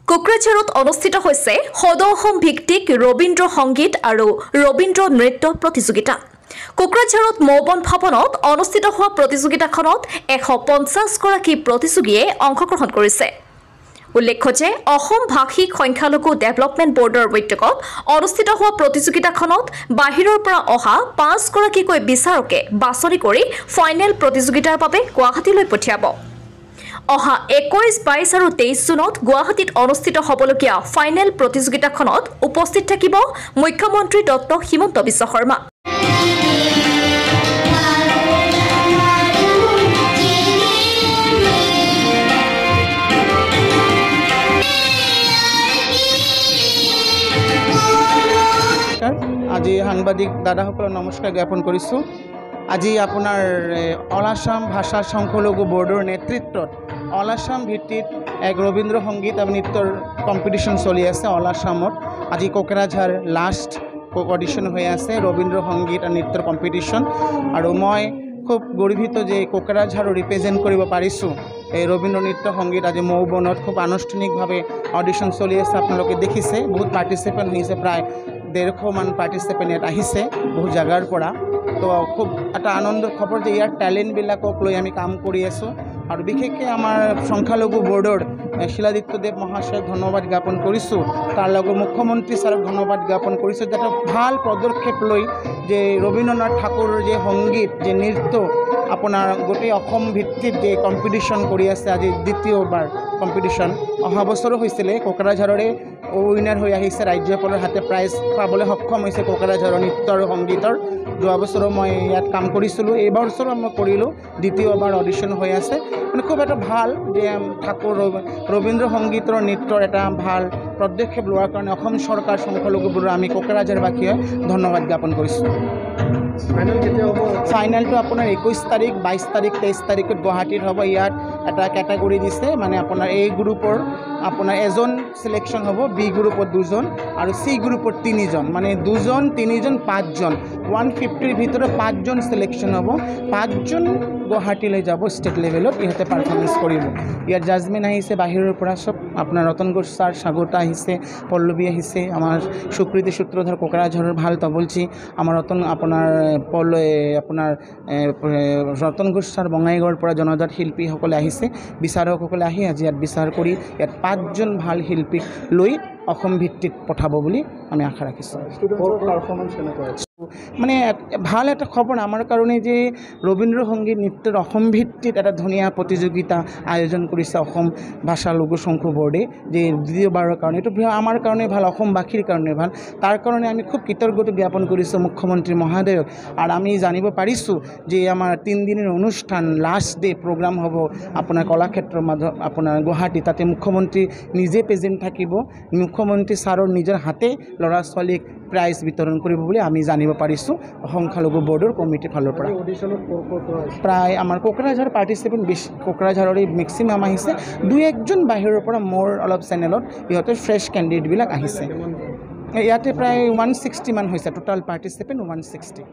কোকৰাঝাৰত অনুষ্ঠিত হৈছে সদৌ অসম ভিত্তিক ৰবীন্দ্ৰ সংগীত আৰু ৰবীন্দ্ৰ নৃত্য প্ৰতিযোগিতা। কোকৰাঝাৰত মৌবন ভৱনত অনুষ্ঠিত হোৱা প্ৰতিযোগিতাখনত 150 গৰাকী প্ৰতিযোগীয়ে অংশগ্ৰহণ কৰিছে। উল্লেখ্য যে অসম ভাষিক সংখ্যালঘু ডেভেলপমেণ্ট বৰ্ডৰ বৈঠকত অনুষ্ঠিত হোৱা প্ৰতিযোগিতাখনত বাহিৰৰ পৰা অহা 5 গৰাকীকৈ বিচাৰকে বাছনি কৰি ফাইনেল প্ৰতিযোগিতাৰ বাবে গুৱাহাটীলৈ পঠিয়াব। অহা 21, 22 আৰু 23 জুনত গুৱাহাটীত অনুষ্ঠিত হ'বলগীয়া ফাইনেল প্ৰতিযোগিতাখনত উপস্থিত থাকিব মুখ্যমন্ত্ৰী ডক্টৰ হিমন্ত বিশ্ব শৰ্মা। আজি সাংবাদিক দাদাসকলক নমস্কাৰ জ্ঞাপন কৰিছোঁ। আজি আপোনাৰ অল আসাম ভাষা সংখ্যালঘু বৰ্ডৰ নেতৃত্বত অল আসাম ভিত্তিত এক ৰবীন্দ্ৰ সংগীত আৰু নৃত্যৰ কম্পিটিশ্যন চলি আছে অল আসামত। আজি কোকৰাঝাৰ লাষ্ট অডিশ্যন হৈ আছে ৰবীন্দ্ৰ সংগীত আৰু নৃত্যৰ কম্পিটিশ্যন, আৰু মই খুব গৰ্বিত যে কোকৰাঝাৰো ৰিপ্ৰেজেণ্ট কৰিব পাৰিছোঁ। এই ৰবীন্দ্ৰ নৃত্য সংগীত আজি মৌবনত খুব আনুষ্ঠানিকভাৱে অডিশ্যন চলি আছে। আপোনালোকে দেখিছে বহুত পাৰ্টিচিপেণ্ট হৈছে, প্ৰায় 150 মান পাৰ্টিচিপেণ্ট ইয়াত আহিছে বহুত জেগাৰ পৰা। তো খুব এটা আনন্দৰ খবৰ যে ইয়াৰ টেলেণ্টবিলাকক লৈ আমি কাম কৰি আছোঁ, আৰু বিশেষকৈ আমাৰ সংখ্যালঘু বৰ্ডৰ শিলাদিত্যদেৱ মহাশয়ক ধন্যবাদ জ্ঞাপন কৰিছোঁ। তাৰ লগত মুখ্যমন্ত্ৰী ছাৰক ধন্যবাদ জ্ঞাপন কৰিছোঁ যে এটা ভাল পদক্ষেপ লৈ যে ৰবীন্দ্ৰনাথ ঠাকুৰৰ যে সংগীত যে নৃত্য আপোনাৰ গোটেই অসম ভিত্তিত যে কম্পিটিশ্যন কৰি আছে, আজি দ্বিতীয়বাৰ কম্পিটিশ্যন। অহা বছৰো হৈছিলে, কোকৰাঝাৰৰে উইনাৰ হৈ আহিছে, ৰাজ্যপালৰ হাতে প্ৰাইজ পাবলৈ সক্ষম হৈছে কোকৰাঝাৰৰ নৃত্য আৰু সংগীতৰ। যোৱা বছৰো মই ইয়াত কাম কৰিছিলোঁ, এইবাৰ বছৰো মই কৰিলোঁ, দ্বিতীয়বাৰ অডিশ্যন হৈ আছে। মানে খুব এটা ভাল যে ঠাকুৰ ৰবীন্দ্ৰ সংগীতৰ নৃত্যৰ এটা ভাল পদক্ষেপ লোৱাৰ কাৰণে অসম চৰকাৰ সংখ্যালঘুবোৰৰ আমি কোকৰাঝাৰবাসীয়ে ধন্যবাদ জ্ঞাপন কৰিছোঁ। ফাইনেলটো আপোনাৰ 21 তাৰিখ, 22 তাৰিখ, 23 তাৰিখত গুৱাহাটীত হ'ব। ইয়াত এটা কেটাগৰী দিছে, মানে আপোনাৰ এ গ্ৰুপৰ আপোনাৰ এজন চিলেকশ্যন হ'ব, বি গ্ৰুপত 2জন আৰু চি গ্ৰুপত 3জন, মানে 2জন, 3জন, 5জন, 150ৰ ভিতৰত 5জন চিলেকশ্যন হ'ব। 5জন গুৱাহাটীলৈ যাব ষ্টেট লেভেলত, ইহঁতে পাৰফৰ্মেঞ্চ কৰিব। ইয়াত জাজমেণ্ট আহিছে বাহিৰৰ পৰা চব, আপোনাৰ ৰতন ঘোষ ছাৰ, স্বাগতা আহিছে, পল্লৱী আহিছে, আমাৰ সুকৃতি সূত্ৰধৰ কোকৰাঝাৰৰ ভাল তবলচি, আমাৰ আপোনাৰ ৰতন ঘোষ ছাৰ বঙাইগাঁৱৰ পৰা জনজাত শিল্পীসকলে আহিছে, বিচাৰকসকলে আহি আজি ইয়াত বিচাৰ কৰি ইয়াত 5জন ভাল শিল্পীক লৈ অসম ভিত্তিত পঠাব বুলি আমি আশা ৰাখিছোঁ। মানে ভাল এটা খবৰ আমাৰ কাৰণে যে ৰবীন্দ্ৰ সংগীত নৃত্যৰ অসম ভিত্তিত এটা ধুনীয়া প্ৰতিযোগিতা আয়োজন কৰিছে অসম ভাষা লঘু সংখ্যা বৰ্ডে, যে দ্বিতীয়বাৰৰ কাৰণে। এইটো আমাৰ কাৰণে ভাল, অসমবাসীৰ কাৰণে ভাল। তাৰ কাৰণে আমি খুব কৃতজ্ঞতা জ্ঞাপন কৰিছোঁ মুখ্যমন্ত্ৰী মহোদয়ক। আৰু আমি জানিব পাৰিছোঁ যে আমাৰ 3 দিনৰ অনুষ্ঠান, লাষ্ট ডে প্ৰগ্ৰাম হ'ব আপোনাৰ কলাক্ষেত্ৰৰ মাজত আপোনাৰ গুৱাহাটী, তাতে মুখ্যমন্ত্ৰী নিজে প্ৰেজেণ্ট থাকিব। মুখ্যমন্ত্ৰী ছাৰৰ নিজৰ হাতে ল'ৰা ছোৱালীক প্ৰাইজ বিতৰণ কৰিব বুলি আমি জানিব পাৰিছোঁ সংখ্যালঘু বৰ্ডৰ কমিটিৰ ফালৰ পৰা। প্ৰায় আমাৰ কোকৰাঝাৰ পাৰ্টিচিপেণ্ট বেছি, কোকৰাঝাৰৰে মেক্সিমাম আহিছে, 2-1জন বাহিৰৰ পৰা মোৰ অলপ চেনেলত ইহঁতে ফ্ৰেছ কেণ্ডিডেটবিলাক আহিছে। ইয়াতে প্ৰায় 160 মান হৈছে, টোটাল পাৰ্টিচিপেণ্ট 160।